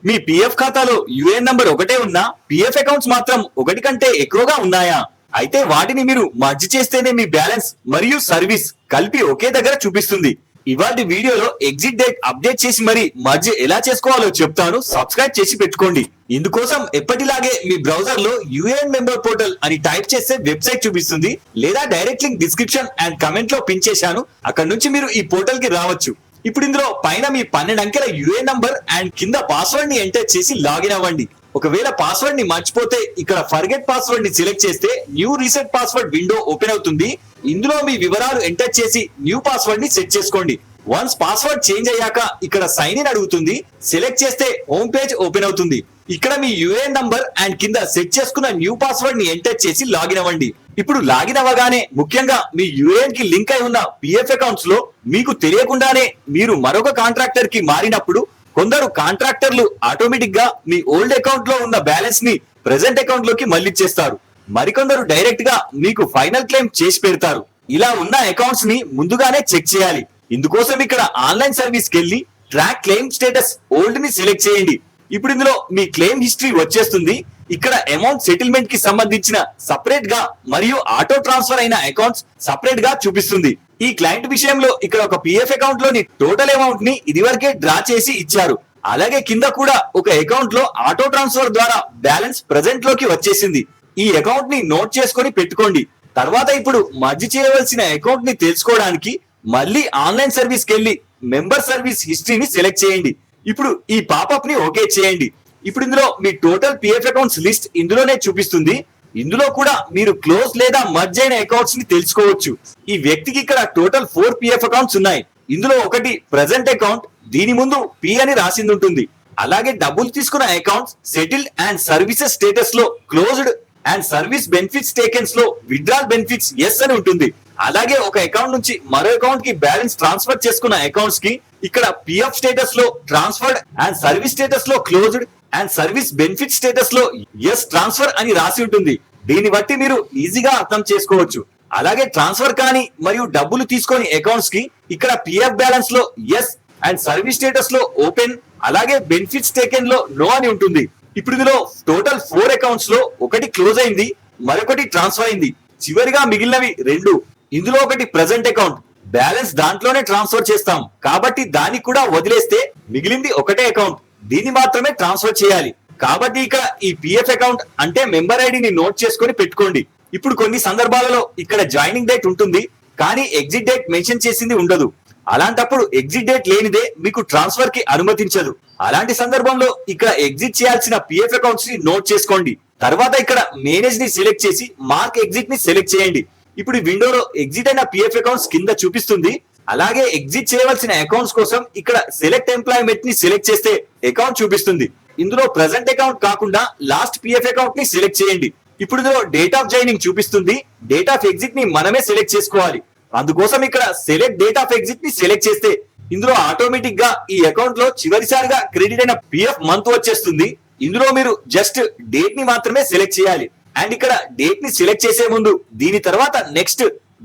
మీ PF ఖాతాలో UAN number ఒకటే ఉన్నా పిఎఫ్ అకౌంట్స్ మాత్రం ఒకటి కంటే ఎక్కువగా ఉన్నాయా? అయితే వాటిని మీరు మర్జ్ చేస్తేనే మీ బ్యాలెన్స్ మరియు సర్వీస్ కలిపి ఒకే దగ్గర చూపిస్తుంది. ఇవాటి వీడియోలో ఎగ్జిట్ డేట్ అప్డేట్ చేసి మరి మర్జ్ ఎలా చేసుకోవాలో చెప్తాను. సబ్స్క్రైబ్ చేసి పెట్టుకోండి. ఇందుకోసం ఎప్పటిలాగే మీ బ్రౌజర్ లో యుఏఎన్ మెంబర్ పోర్టల్ అని టైప్ చేస్తే వెబ్సైట్ చూపిస్తుంది, లేదా direct link description and comment లో పిన్ చేశాను. అక్కడ నుంచి మీరు ఈ పోర్టల్ కి రావచ్చు. ఇప్పుడు ఇందులో పైన మీ 12 అంకెల యుఏఎన్ నంబర్ అండ్ కింద పాస్వర్డ్ ని ఎంటర్ చేసి లాగిన్ అవ్వండి. ఒకవేళ పాస్వర్డ్ ని మర్చిపోతే ఇక్కడ ఫర్గెట్ పాస్వర్డ్ ని సెలెక్ట్ చేస్తే new reset password window open అవుతుంది. ఇందులో మీ వివరాలు ఎంటర్ చేసి న్యూ పాస్వర్డ్ ని సెట్ చేసుకోండి. వన్స్ పాస్వర్డ్ చేంజ్ అయ్యాక ఇక్కడ సైన్ ఇన్ అడుగుతుంది. సెలెక్ట్ చేస్తే హోమ్ పేజ్ ఓపెన్ అవుతుంది. ఇక్కడ మీ యుఏఎన్ నంబర్ అండ్ కింద సెట్ చేసుకున్న న్యూ పాస్వర్డ్ ని ఎంటర్ చేసి లాగిన్ అవ్వండి. ఇప్పుడు లాగిన్ అవ్వగానే ముఖ్యంగా మీ యుఏఎన్ కి లింక్ అయి ఉన్న పిఎఫ్ అకౌంట్స్ లో మీకు తెలియకుండానే మీరు మరొక కాంట్రాక్టర్ కి మారినప్పుడు కొందరు కాంట్రాక్టర్లు ఆటోమేటిక్ గా మీ ఓల్డ్ అకౌంట్ లో ఉన్న బ్యాలెన్స్ ని ప్రెసెంట్ అకౌంట్ లోకి మళ్ళిచ్చేస్తారు. మరికొందరు డైరెక్ట్ గా మీకు ఫైనల్ క్లెయిమ్ చేసి పెడతారు. ఇలా ఉన్న అకౌంట్స్ ని ముందుగానే చెక్ చేయాలి. ఇందుకోసం ఇక్కడ ఆన్లైన్ సర్వీస్ కి వెళ్ళి ట్రాక్ క్లెయిమ్ స్టేటస్ ఓల్డ్ ని సెలెక్ట్ చేయండి. ఇప్పుడు ఇందులో మీ క్లెయిమ్ హిస్టరీ వచ్చేస్తుంది. ఇక్కడ అమౌంట్ సెటిల్మెంట్ కి సంబంధించిన సపరేట్ గా మరియు ఆటో ట్రాన్స్ఫర్ అయిన అకౌంట్స్ సపరేట్ గా చూపిస్తుంది. ఈ క్లయింట్ విషయంలో ఇక్కడ ఒక పిఎఫ్ అకౌంట్ లోని టోటల్ అమౌంట్ ని ఇదివరకే డ్రా చేసి ఇచ్చారు. అలాగే కింద కూడా ఒక అకౌంట్ లో ఆటో ట్రాన్స్ఫర్ ద్వారా బ్యాలెన్స్ ప్రెజెంట్ లోకి వచ్చేసింది. ఈ అకౌంట్ ని నోట్ చేసుకొని పెట్టుకోండి. తర్వాత ఇప్పుడు మర్జ్ చేయవలసిన అకౌంట్ ని తెలుసుకోవడానికి మళ్ళీ ఆన్లైన్ సర్వీస్ కి వెళ్ళి మెంబర్ సర్వీస్ హిస్టరీని సెలెక్ట్ చేయండి. ఇప్పుడు ఈ పాపప్ ని ఓకే చేయండి. ఇప్పుడు ఇందులో మీ టోటల్ పిఎఫ్ అకౌంట్స్ లిస్ట్ ఇందులోనే చూపిస్తుంది. ఇందులో కూడా మీరు క్లోజ్ లేదా మర్జ్ అయిన అకౌంట్స్ ని తెలుసుకోవచ్చు. ఈ వ్యక్తికి ఇక్కడ టోటల్ 4 పిఎఫ్ అకౌంట్స్ ఉన్నాయి. ఇందులో ఒకటి ప్రెసెంట్ అకౌంట్, దీని ముందు పి అని రాసింది ఉంటుంది. అలాగే డబ్బులు తీసుకున్న accounts settled and services status లో క్లోజ్డ్ అండ్ సర్వీస్ బెనిఫిట్స్ టేకెన్స్ లో విత్డ్రాల్ బెనిఫిట్స్ ఎస్ అని ఉంటుంది. అలాగే ఒక అకౌంట్ నుంచి మరో అకౌంట్ కి బ్యాలెన్స్ ట్రాన్స్ఫర్ చేసుకున్న అకౌంట్స్ కి ఇక్కడ పిఎఫ్ స్టేటస్ లో ట్రాన్స్ఫర్డ్ అండ్ సర్వీస్ స్టేటస్ లో closed and service benefit status లో ఎస్ ట్రాన్స్ఫర్ అని రాసి ఉంటుంది. దీన్ని బట్టి మీరు ఈజీగా అర్థం చేసుకోవచ్చు. అలాగే ట్రాన్స్ఫర్ కానీ మరియు డబ్బులు తీసుకొని అకౌంట్స్ కి ఇక్కడ పిఎఫ్ బ్యాలెన్స్ లో ఎస్ అండ్ సర్వీస్ స్టేటస్ లో ఓపెన్, అలాగే బెనిఫిట్స్ టేకెన్ లో నో అని ఉంటుంది. ఇప్పుడు ఇందులో టోటల్ 4 అకౌంట్స్ లో ఒకటి క్లోజ్ అయింది, మరొకటి ట్రాన్స్ఫర్ అయింది. చివరిగా మిగిలినవి 2. ఇందులో ఒకటి ప్రెసెంట్ అకౌంట్, బ్యాలెన్స్ దాంట్లోనే ట్రాన్స్ఫర్ చేస్తాం కాబట్టి దాన్ని కూడా వదిలేస్తే మిగిలింది ఒకటే అకౌంట్, దీన్ని మాత్రమే ట్రాన్స్ఫర్ చేయాలి. కాబట్టి ఇక్కడ ఈ పిఎఫ్ అకౌంట్ అంటే మెంబర్ ఐడిని నోట్ చేసుకొని పెట్టుకోండి. ఇప్పుడు కొన్ని సందర్భాలలో ఇక్కడ జాయినింగ్ డేట్ ఉంటుంది కానీ ఎగ్జిట్ డేట్ మెన్షన్ చేసింది ఉండదు. అలాంటప్పుడు ఎగ్జిట్ డేట్ లేనిదే మీకు ట్రాన్స్ఫర్ కి అనుమతించదు. అలాంటి సందర్భంలో ఇక్కడ ఎగ్జిట్ చేయాల్సిన పిఎఫ్ అకౌంట్స్ ని నోట్ చేసుకోండి. తర్వాత ఇక్కడ మేనేజ్ ని సెలెక్ట్ చేసి మార్క్ ఎగ్జిట్ ని సెలెక్ట్ చేయండి. ఇప్పుడు విండోలో ఎగ్జిట్ అయిన పిఎఫ్ అకౌంట్స్ కింద చూపిస్తుంది. అలాగే ఎగ్జిట్ చేయవలసిన అకౌంట్స్ కోసం ఇక్కడ సెలెక్ట్ ఎంప్లాయ్మెంట్ ని సెలెక్ట్ చేస్తే అకౌంట్ చూపిస్తుంది. ఇందులో ప్రెసెంట్ అకౌంట్ కాకుండా లాస్ట్ పిఎఫ్ అకౌంట్ ని సెలెక్ట్ చేయండి. ఇప్పుడు ఇందులో డేట్ ఆఫ్ జాయినింగ్ చూపిస్తుంది. డేట్ ఆఫ్ ఎగ్జిట్ ని మనమే సెలెక్ట్ చేసుకోవాలి. అందుకోసం ఇక్కడ సెలెక్ట్ డేట్ ఆఫ్ ఎగ్జిట్ ని సెలెక్ట్ చేస్తే ఇందులో ఆటోమేటిక్ గా ఈ అకౌంట్ లో చివరిసారిగా క్రెడిట్ అయిన పిఎఫ్ మంత్ వచ్చేస్తుంది. ఇందులో మీరు జస్ట్ డేట్ ని మాత్రమే సెలెక్ట్ చేయాలి. అండ్ ఇక్కడ డేట్ ని సెలెక్ట్ చేసే ముందు దీని తర్వాత నెక్స్ట్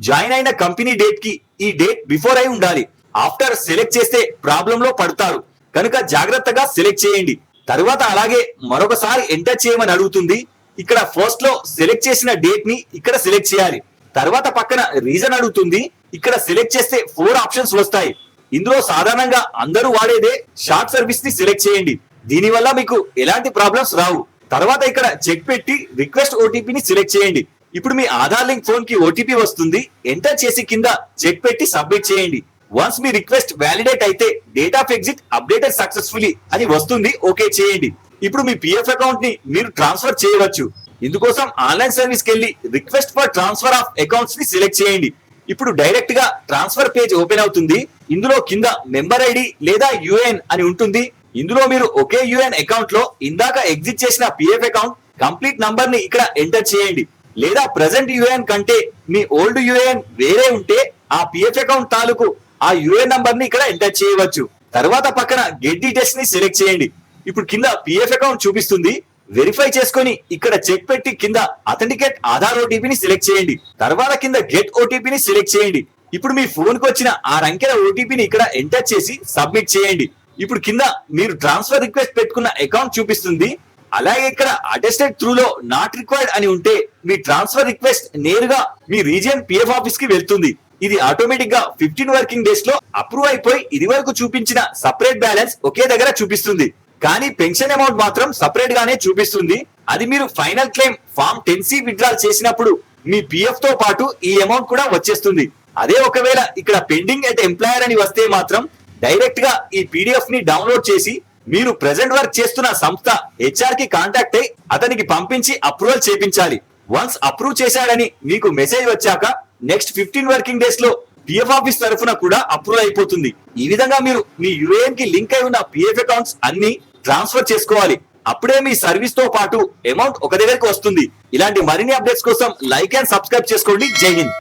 జాయిన్ అయిన కంపెనీ డేట్ కి ఈ డేట్ బిఫోర్ అయి ఉండాలి. ఆఫ్టర్ సెలెక్ట్ చేస్తే ప్రాబ్లం లో పడతారు కనుక జాగ్రత్తగా సెలెక్ట్ చేయండి. తర్వాత అలాగే మరొకసారి ఎంటర్ చేయమని అడుగుతుంది. ఇక్కడ ఫస్ట్ లో సెలెక్ట్ చేసిన డేట్ ని ఇక్కడ సెలెక్ట్ చేయాలి. తర్వాత పక్కన రీజన్ అడుగుతుంది. ఇక్కడ సెలెక్ట్ చేస్తే 4 ఆప్షన్స్ వస్తాయి. ఇందులో సాధారణంగా అందరూ వాడేదే షార్ట్ సర్వీస్ ని సెలెక్ట్ చేయండి. దీని వల్ల మీకు ఎలాంటి ప్రాబ్లమ్స్ రావు. తర్వాత ఇక్కడ చెక్ పెట్టి రిక్వెస్ట్ ఓటీపీని సెలెక్ట్ చేయండి. ఇప్పుడు మీ ఆధార్ లింక్ ఫోన్ కి ఓటీపీ వస్తుంది. ఎంటర్ చేసి కింద చెక్ పెట్టి సబ్మిట్ చేయండి. వన్స్ మీ రిక్వెస్ట్ వ్యాలిడేట్ అయితే date of exit updated successfully అని వస్తుంది. ఓకే చేయండి. ఇప్పుడు మీ పిఎఫ్ అకౌంట్ ని మీరు ట్రాన్స్ఫర్ చేయవచ్చు. ఇందుకోసం ఆన్లైన్ సర్వీస్ కి వెళ్ళి request for transfer of accounts ని సెలెక్ట్ చేయండి. ఇప్పుడు డైరెక్ట్ గా ట్రాన్స్ఫర్ పేజ్ ఓపెన్ అవుతుంది. ఇందులో కింద మెంబర్ ఐడి లేదా యుఏఎన్ అని ఉంటుంది. ఇందులో మీరు ఒకే యుఏఎన్ అకౌంట్ లో ఇందాక ఎగ్జిట్ చేసిన పిఎఫ్ అకౌంట్ కంప్లీట్ నంబర్ ని ఇక్కడ ఎంటర్ చేయండి. లేదా ప్రెసెంట్ యుఏఎన్ కంటే మీ ఓల్డ్ యుఏఎన్ వేరే ఉంటే ఆ పిఎఫ్ అకౌంట్ తాలూకు ఆ యుఏఎన్ నంబర్ ని ఇక్కడ ఎంటర్ చేయవచ్చు. తర్వాత పక్కన గెట్ డీటెయిల్స్ ని సెలెక్ట్ చేయండి. ఇప్పుడు కింద పిఎఫ్ అకౌంట్ చూపిస్తుంది. వెరిఫై చేసుకొని ఇక్కడ చెక్ పెట్టి కింద అథెంటికేట్ ఆధార్ ఓటీపీని సెలెక్ట్ చేయండి. తర్వాత కింద గెట్ ఓటీపీని సెలెక్ట్ చేయండి. ఇప్పుడు మీ ఫోన్ కు వచ్చిన 6 అంకెల ఓటీపీని ఇక్కడ ఎంటర్ చేసి సబ్మిట్ చేయండి. ఇప్పుడు కింద మీరు ట్రాన్స్ఫర్ రిక్వెస్ట్ పెట్టుకున్న అకౌంట్ చూపిస్తుంది. అలాగే ఇక్కడ అటెస్టెడ్ త్రూ లో నాట్ రిక్వైర్డ్ అని ఉంటే మీ ట్రాన్స్ఫర్ రిక్వెస్ట్ నేరుగా మీ రీజియన్ పిఎఫ్ ఆఫీస్ కి వెళ్తుంది. ఇది ఆటోమేటిక్ గా 15 వర్కింగ్ డేస్ లో అప్రూవ్ అయిపోయి ఇది వరకు చూపించిన సపరేట్ బ్యాలెన్స్ ఒకే దగ్గర చూపిస్తుంది. కానీ పెన్షన్ అమౌంట్ మాత్రం సపరేట్ గానే చూపిస్తుంది. అది మీరు final claim form 10C withdrawal చేసినప్పుడు మీ పిఎఫ్ తో పాటు ఈ అమౌంట్ కూడా వచ్చేస్తుంది. అదే ఒకవేళ ఇక్కడ పెండింగ్ ఎట్ ఎంప్లాయర్ అని వస్తే మాత్రం డైరెక్ట్ గా ఈ పీడిఎఫ్ ని డౌన్లోడ్ చేసి మీరు ప్రెజెంట్ వర్క్ చేస్తున్న సంస్థ హెచ్ఆర్ కి కాంటాక్ట్ అయి అతనికి పంపించి అప్రూవల్ చేపించాలి. వన్స్ అప్రూవ్ చేశాడని మీకు మెసేజ్ వచ్చాక నెక్స్ట్ 15 వర్కింగ్ డేస్ లో పిఎఫ్ ఆఫీస్ తరఫున కూడా అప్రూవల్ అయిపోతుంది. ఈ విధంగా మీరు మీ యుఏఎన్ కి లింక్ అయి ఉన్న పిఎఫ్ అకౌంట్స్ అన్ని ట్రాన్స్ఫర్ చేసుకోవాలి. అప్పుడే మీ సర్వీస్ తో పాటు అమౌంట్ ఒక దగ్గరికి వస్తుంది. ఇలాంటి మరిన్ని అప్డేట్స్ కోసం లైక్ అండ్ సబ్స్క్రైబ్ చేసుకోండి. జై హింద్.